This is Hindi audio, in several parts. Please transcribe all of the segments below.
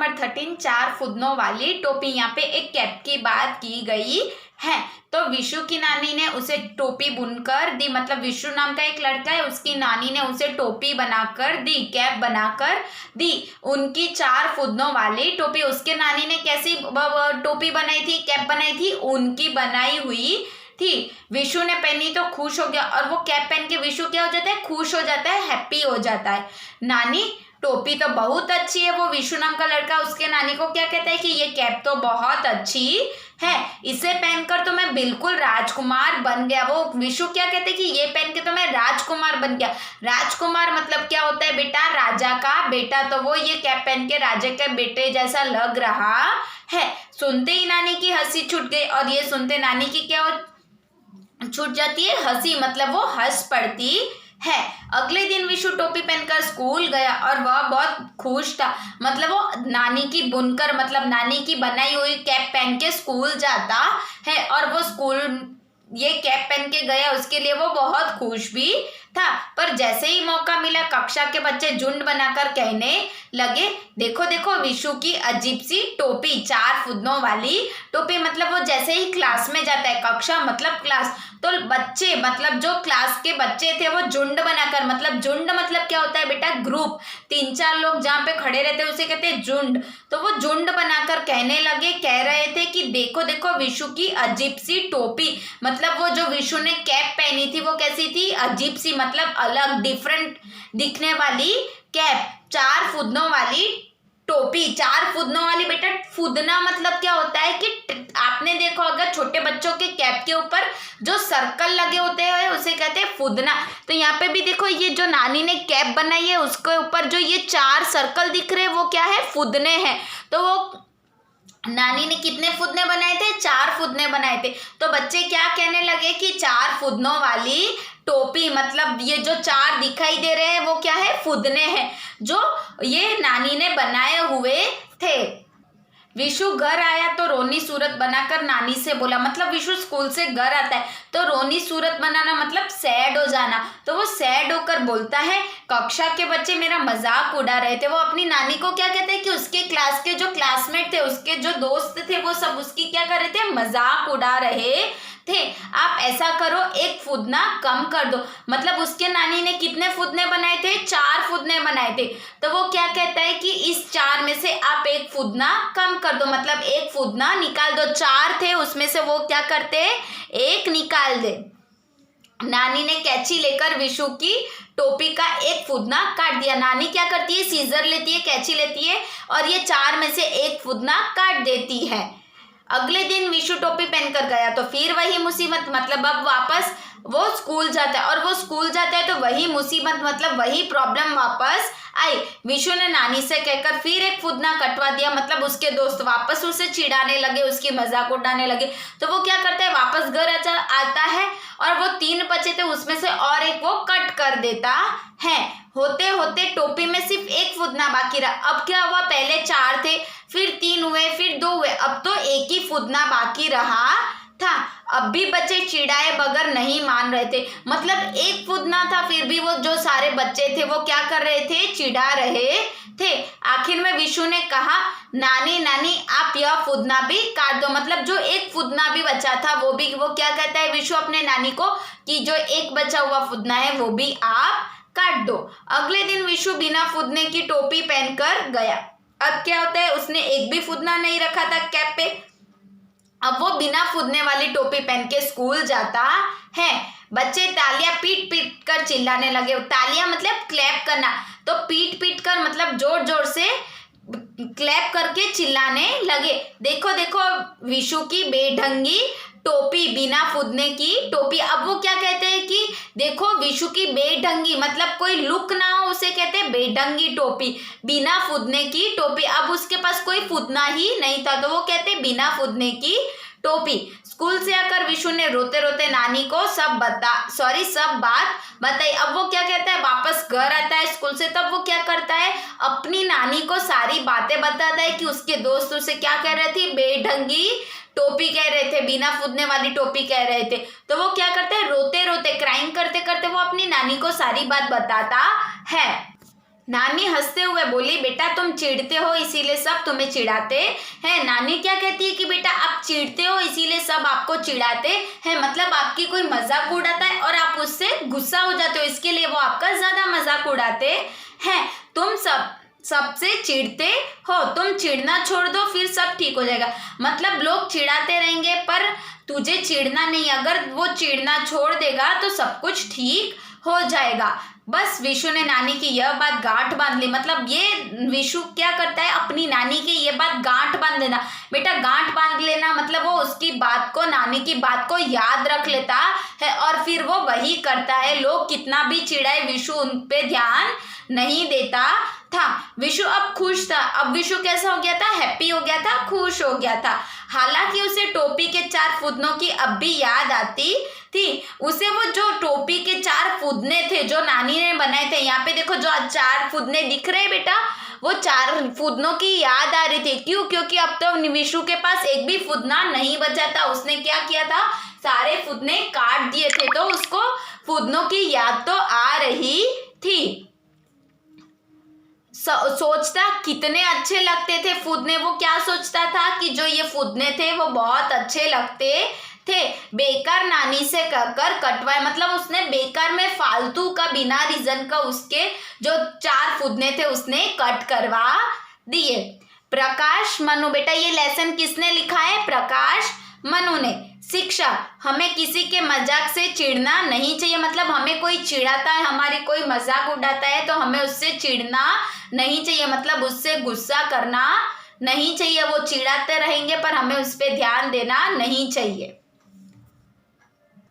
नंबर 13 4 फुदनों वाली टोपी। यहाँ पे एक कैप की बात की गई है। तो विशु की नानी ने उसे टोपी बुनकर दी, मतलब विशु नाम का एक लड़का है, उसकी नानी ने उसे टोपी बनाकर दी, कैप बनाकर दी, उनकी 4 फुदनों वाली टोपी। उसके नानी ने कैसी टोपी बनाई थी, कैप बनाई थी, उनकी बनाई हुई थी। विशु ने पहनी तो खुश हो गया, और वो कैप पहन के विशु क्या हो जाता है, खुश हो जाता है, हैप्पी हो जाता है। नानी टोपी तो बहुत अच्छी है, वो विशु नाम का लड़का उसके नानी को क्या कहता है कि ये कैप तो बहुत अच्छी है, इसे पहनकर तो मैं बिल्कुल राजकुमार बन गया। वो विशु क्या कहते हैं कि ये पहन के तो मैं राजकुमार बन गया। राजकुमार मतलब क्या होता है बेटा, राजा का बेटा। तो वो ये कैप पहन के राजा के बेटे जैसा लग रहा है। सुनते ही नानी की हंसी छूट गई, और ये सुनते नानी की क्या छूट जाती है, हंसी, मतलब वो हंस पड़ती है। अगले दिन विशु टोपी पहनकर स्कूल गया और वह बहुत खुश था, मतलब वो नानी की बुनकर, मतलब नानी की बनाई हुई कैप पहन के स्कूल जाता है, और वो स्कूल ये कैप पहन के गया, उसके लिए वो बहुत खुश भी था। पर जैसे ही मौका मिला, कक्षा के बच्चे झुंड बनाकर कहने लगे, देखो देखो विशु की अजीब सी टोपी, 4 फुदनों वाली टोपी। मतलब वो जैसे ही क्लास में जाता है, कक्षा मतलब क्लास, तो बच्चे, मतलब जो क्लास के बच्चे थे वो झुंड बनाकर, मतलब झुंड मतलब क्या होता है बेटा, ग्रुप, 3-4 लोग जहाँ पे खड़े रहते हैं उसे कहते हैं झुंड। तो वो झुंड बनाकर कहने लगे, कह रहे थे कि देखो देखो विशु की अजीब सी टोपी। मतलब वो जो विशु ने कैप पहनी थी वो कैसी थी, अजीब सी, मतलब अलग, डिफरेंट दिखने वाली कैप, 4 फुदनों वाली टोपी। 4 फुदनों वाली, बेटा फुदना मतलब क्या होता है कि आपने देखो अगर छोटे बच्चों के कैप के ऊपर जो सर्कल लगे होते हैं उसे कहते हैं फुदना। तो यहाँ पे भी देखो ये जो नानी ने कैप बनाई है उसके ऊपर जो ये 4 सर्कल दिख रहे हैं वो क्या है, फुदने हैं। तो वो नानी ने कितने फुदने बनाए थे, 4 फुदने बनाए थे। तो बच्चे क्या कहने लगे कि 4 फुदनों वाली टोपी, मतलब ये जो 4 दिखाई दे रहे हैं वो क्या है, फुदने हैं, जो ये नानी ने बनाए हुए थे। विशु घर आया तो रोनी सूरत बनाकर नानी से बोला, मतलब विशु स्कूल से घर आता है तो रोनी सूरत बनाना मतलब सैड हो जाना। तो वो सैड होकर बोलता है, कक्षा के बच्चे मेरा मजाक उड़ा रहे थे। वो अपनी नानी को क्या कहते हैं कि उसके क्लास के जो क्लासमेट थे, उसके जो दोस्त थे, वो सब उसकी क्या कर रहे थे, मजाक उड़ा रहे थे। आप ऐसा करो, एक फुदना कम कर दो। मतलब उसके नानी ने कितने फुदने बनाए थे, 4 फुदने बनाए थे। तो वो क्या कहता है कि इस 4 में से आप एक फुदना कम कर दो, मतलब एक फुदना निकाल दो। 4 थे उसमें से वो क्या करते, एक निकाल दे। नानी ने कैंची लेकर विशु की टोपी का एक फुदना काट दिया। नानी क्या करती है, सीजर लेती है, कैंची लेती है, और ये 4 में से एक फुदना काट देती है। अगले दिन विशु टोपी पहनकर गया तो फिर वही मुसीबत, मतलब अब वापस वो स्कूल जाता है, और वो स्कूल जाता है तो वही मुसीबत, मतलब वही प्रॉब्लम वापस आई। विशु ने नानी से कहकर फिर एक फुदना कटवा दिया, मतलब उसके दोस्त वापस उसे चिढ़ाने लगे, उसकी मजाक उड़ाने लगे। तो वो क्या करता है, वापस घर आता है, और वो 3 बचे थे उसमें से और एक वो कट कर देता है। होते होते टोपी में सिर्फ एक फुदना बाकी रहा। अब क्या हुआ, पहले 4 थे, फिर 3 हुए, फिर 2 हुए, अब तो एक ही फुदना बाकी रहा था। अब भी बच्चे चिढ़ाए बगैर नहीं मान रहे थे, मतलब एक फुदना था फिर भी वो जो सारे बच्चे थे वो क्या कर रहे थे, चिढ़ा रहे थे। आखिर में विशु ने कहा, नानी नानी आप यह फुदना भी काट दो। मतलब जो एक फुदना भी बचा था वो क्या कहता है विशु अपने नानी को कि जो एक बचा हुआ फुदना है वो भी आप काट दो। अगले दिन विशु बिना फुदने की टोपी पहनकर गया। अब क्या होता है, उसने एक भी फुदना नहीं रखा था कैप पे, अब वो बिना फुदने वाली टोपी पहन के स्कूल जाता है। बच्चे तालियां पीट पीट कर चिल्लाने लगे। तालियां मतलब क्लैप करना, तो पीट पीट कर मतलब जोर जोर से क्लैप करके चिल्लाने लगे, देखो देखो विशु की बेढंगी टोपी, बिना फुदने की टोपी। अब वो क्या कहते हैं कि देखो विशु की बेढंगी, मतलब कोई लुक ना हो उसे कहते हैं बेढंगी टोपी, बिना फुदने की टोपी। अब उसके पास कोई फुदना ही नहीं था तो वो कहते हैं बिना फुदने की टोपी। स्कूल से आकर विशु ने रोते रोते नानी को सब बात बताई। अब वो क्या कहता है, वापस घर आता है स्कूल से, तब वो क्या करता है, अपनी नानी को सारी बातें बताता है कि उसके दोस्त उसे क्या कह रहे थे, बेढंगी टोपी कह रहे थे, बिना फुदने वाली टोपी कह रहे थे। तो वो क्या करते हैं, रोते रोते क्राइम करते करते वो अपनी नानी को सारी बात बताता है। नानी हंसते हुए बोली, बेटा तुम चिढ़ते हो इसीलिए सब तुम्हें चिढ़ाते हैं। नानी क्या कहती है कि बेटा आप चिढ़ते हो इसीलिए सब आपको चिढ़ाते हैं, मतलब आपकी कोई मजाक उड़ाता है और आप उससे गुस्सा हो जाते हो, इसके लिए वो आपका ज्यादा मजाक उड़ाते हैं। तुम सबसे चिढ़ते हो, तुम चिढ़ना छोड़ दो फिर सब ठीक हो जाएगा। मतलब लोग चिढ़ाते रहेंगे पर तुझे चिढ़ना नहीं, अगर वो चिढ़ना छोड़ देगा तो सब कुछ ठीक हो जाएगा। बस विशु ने नानी की यह बात गांठ बांध ली। मतलब ये विशु क्या करता है, अपनी नानी की ये बात गांठ बांध लेना। बेटा गांठ बांध लेना मतलब वो उसकी बात को, नानी की बात को याद रख लेता है और फिर वो वही करता है। लोग कितना भी चिढ़ाए विशु उन पे ध्यान नहीं देता था। विशु अब खुश था। अब विशु कैसा हो गया था, हैप्पी हो गया था, खुश हो गया था। हालांकि उसे टोपी के 4 फुदनों की अब भी याद आती थी। उसे वो जो टोपी के 4 फुदने थे जो नानी ने बनाए थे, यहाँ पे देखो जो 4 फुदने दिख रहे हैं बेटा, वो 4 फुदनों की याद आ रही थी। क्यों? क्योंकि अब तो विशु के पास एक भी फुदना नहीं बचा था। उसने क्या किया था, सारे फुदने काट दिए थे, तो उसको फुदनों की याद तो आ रही थी। सोचता कितने अच्छे लगते थे फुदने। वो क्या सोचता था कि जो ये फुदने थे वो बहुत अच्छे लगते थे। बेकार नानी से कहकर कटवाए, मतलब उसने बेकार में फालतू का बिना रीजन का उसके जो 4 फुदने थे उसने कट करवा दिए। प्रकाश मनु, बेटा ये लेसन किसने लिखा है, प्रकाश मनु ने। शिक्षा, हमें किसी के मजाक से चिढ़ना नहीं चाहिए। मतलब हमें कोई चिढ़ाता है, हमारी कोई मजाक उड़ाता है तो हमें उससे चिढ़ना नहीं चाहिए, मतलब उससे गुस्सा करना नहीं चाहिए। वो चिढ़ाते रहेंगे पर हमें उस पर ध्यान देना नहीं चाहिए।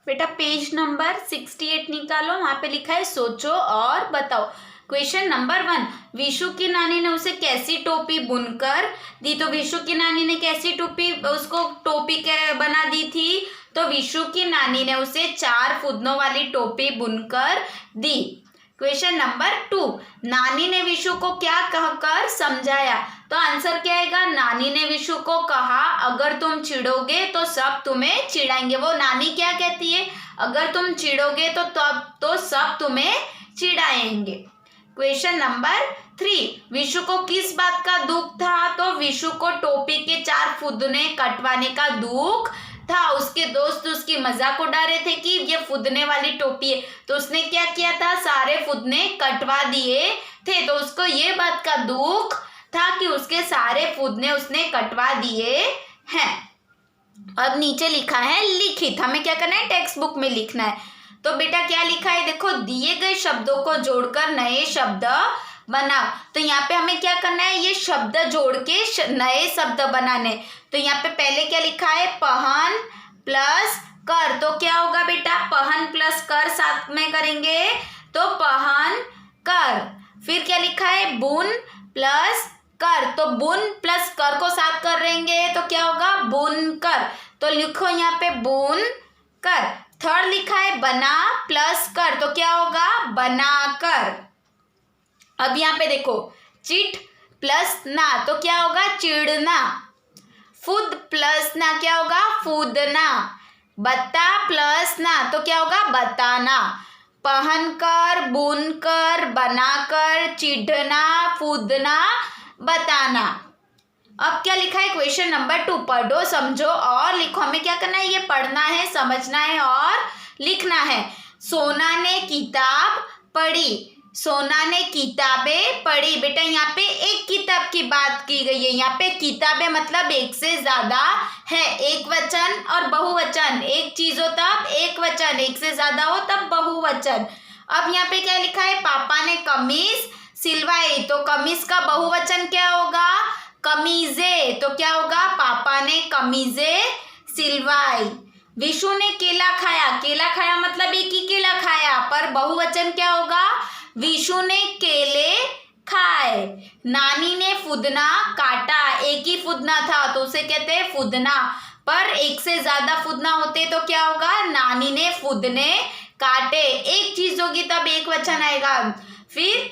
बेटा पेज नंबर 68 निकालो, वहां पे लिखा है सोचो और बताओ। क्वेश्चन नंबर 1, विशु की नानी ने उसे कैसी टोपी बुनकर दी। तो विशु की नानी ने कैसी टोपी उसको टोपी के बना दी थी, तो विशु की नानी ने उसे 4 फुदनों वाली टोपी बुनकर दी। क्वेश्चन नंबर 2, नानी ने विशु को क्या कहकर समझाया। तो आंसर क्या आएगा, नानी ने विशु को कहा अगर तुम चिढ़ोगे तो सब तुम्हें चिढ़ाएंगे। वो नानी क्या कहती है, अगर तुम चिढ़ोगे तो तब तो सब तुम्हें चिढ़ाएंगे। क्वेश्चन नंबर 3, विशु को किस बात का दुख था। तो विशु को टोपी के 4 फुदने कटवाने का दुख था। उसके दोस्त उसकी मजाक उड़ा रहे थे कि ये फुदने वाली टोपी है, तो उसने क्या किया था, सारे फुदने कटवा दिए थे। तो उसको ये बात का दुख था कि उसके सारे फुदने उसने कटवा दिए हैं। अब नीचे लिखा है लिखित, हमें क्या करना है, टेक्स्ट बुक में लिखना है। तो बेटा क्या लिखा है, देखो दिए गए शब्दों को जोड़कर नए शब्द बनाओ। तो यहाँ पे हमें क्या करना है, ये शब्द जोड़ के नए शब्द बनाने। तो यहाँ पे पहले क्या लिखा है, पहन प्लस कर। तो क्या होगा बेटा, पहन प्लस कर साथ में करेंगे तो पहन कर। फिर क्या लिखा है, बुन प्लस कर। तो बुन प्लस कर को साथ करेंगे तो क्या होगा, बुन कर। तो लिखो यहाँ पे बुन कर। थर्ड लिखा है बना प्लस कर, तो क्या होगा, बना कर। अब यहाँ पे देखो चिट प्लस ना, तो क्या होगा, चिढ़ना। फुद प्लस ना क्या होगा, फूदना। बता प्लस ना तो क्या होगा, बताना। पहनकर, बुनकर, बनाकर, चिढ़ना, फूदना, बताना। अब क्या लिखा है, क्वेश्चन नंबर 2, पढ़ो समझो और लिखो। हमें क्या करना है, ये पढ़ना है, समझना है और लिखना है। सोना ने किताब पढ़ी। सोना ने किताबें पढ़ी। बेटा यहाँ पे एक किताब की बात की गई है। यहाँ पे किताबें मतलब एक से ज्यादा है, एक वचन और बहुवचन। एक चीज हो तब एक वचन, एक से ज्यादा हो तब बहुवचन। अब यहाँ पे क्या लिखा है, पापा ने कमीज सिलवाई। तो कमीज का बहुवचन क्या होगा, कमीजे। तो क्या होगा, पापा ने कमीजे सिलवाई। विशु ने केला खाया। केला खाया मतलब एक ही केला खाया, पर बहुवचन क्या होगा, विशु ने केले खाए। नानी ने फुदना काटा। एक ही फुदना था तो उसे कहते हैं फुदना, पर एक से ज्यादा फुदना होते तो क्या होगा, नानी ने फुदने काटे। एक चीज होगी तब एक वचन आएगा। फिर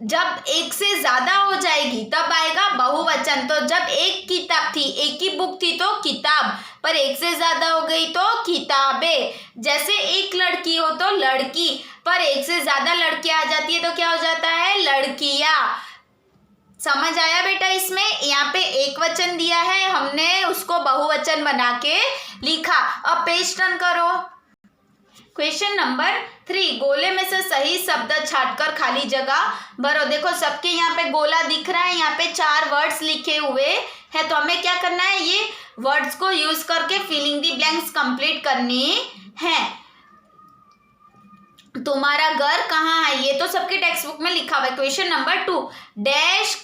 जब एक से ज्यादा हो जाएगी तब आएगा बहुवचन। बहुवचन, तो जब एक किताब थी, एक ही बुक थी तो किताब, पर एक से ज्यादा हो गई तो किताबें। जैसे एक लड़की हो तो लड़की, पर एक से ज्यादा लड़कियां आ जाती है तो क्या हो जाता है, लड़कियां। समझ आया बेटा? इसमें यहाँ पे एक वचन दिया है, हमने उसको बहुवचन बना के लिखा। अब पेज टर्न करो। क्वेश्चन नंबर 3, गोले में से सही शब्द छांटकर खाली जगह भरो। देखो सबके यहाँ पे गोला दिख रहा है, यहाँ पे 4 वर्ड्स लिखे हुए हैं, तो हमें क्या करना है, ये वर्ड्स को यूज करके फिलिंग दी ब्लैंक्स कंप्लीट करनी है। तुम्हारा घर कहाँ है, ये तो सबके टेक्स्ट बुक में लिखा हुआ है। क्वेश्चन नंबर 2, डैश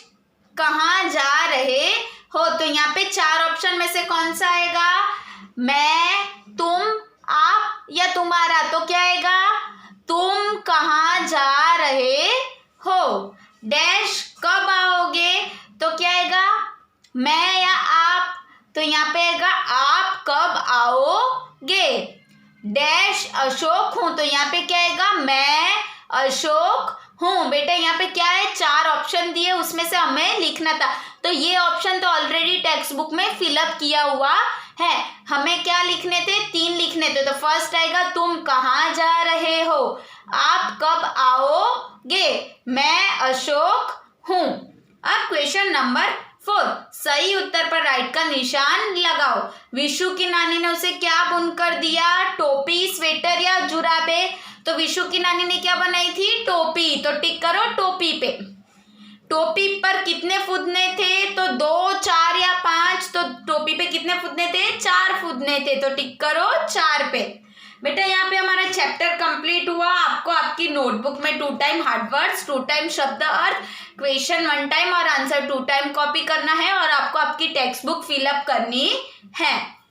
कहाँ जा रहे हो, तो यहाँ पे 4 ऑप्शन में से कौन सा आएगा, मैं, तुम, आप या तुम्हारा, तो क्या आएगा, तुम कहाँ जा रहे हो। डैश कब आओगे, तो क्या आएगा, मैं या आप, तो यहाँ पे आएगा आप कब आओगे। डैश अशोक हूं, तो यहाँ पे क्या आएगा, मैं अशोक हूँ। बेटा यहाँ पे क्या है, 4 ऑप्शन दिए, उसमें से हमें लिखना था, तो ये ऑप्शन तो ऑलरेडी टेक्स्ट बुक में फिलअप किया हुआ है। हमें क्या लिखने थे, 3 लिखने थे। तो फर्स्ट आएगा तुम कहाँ जा रहे हो, आप कब आओगे, मैं अशोक हूँ। अब क्वेश्चन नंबर 4, सही उत्तर पर राइट का निशान लगाओ। विशु की नानी ने उसे क्या बुनकर दिया, टोपी, स्वेटर या जुराबे। तो विशु की नानी ने क्या बनाई थी, टोपी, तो टिक करो टोपी पे। टोपी पर कितने फुदने थे, तो 2, 4 या 5, तो टोपी पे कितने फुदने थे, 4 फुदने थे, तो टिक करो 4 पे। बेटा यहाँ पे हमारा चैप्टर कंप्लीट हुआ। आपको आपकी नोटबुक में 2 टाइम हार्ड वर्ड्स, 2 टाइम शब्द अर्थ, क्वेश्चन 1 टाइम और आंसर 2 टाइम कॉपी करना है, और आपको आपकी टेक्स्ट बुक फिलअप करनी है।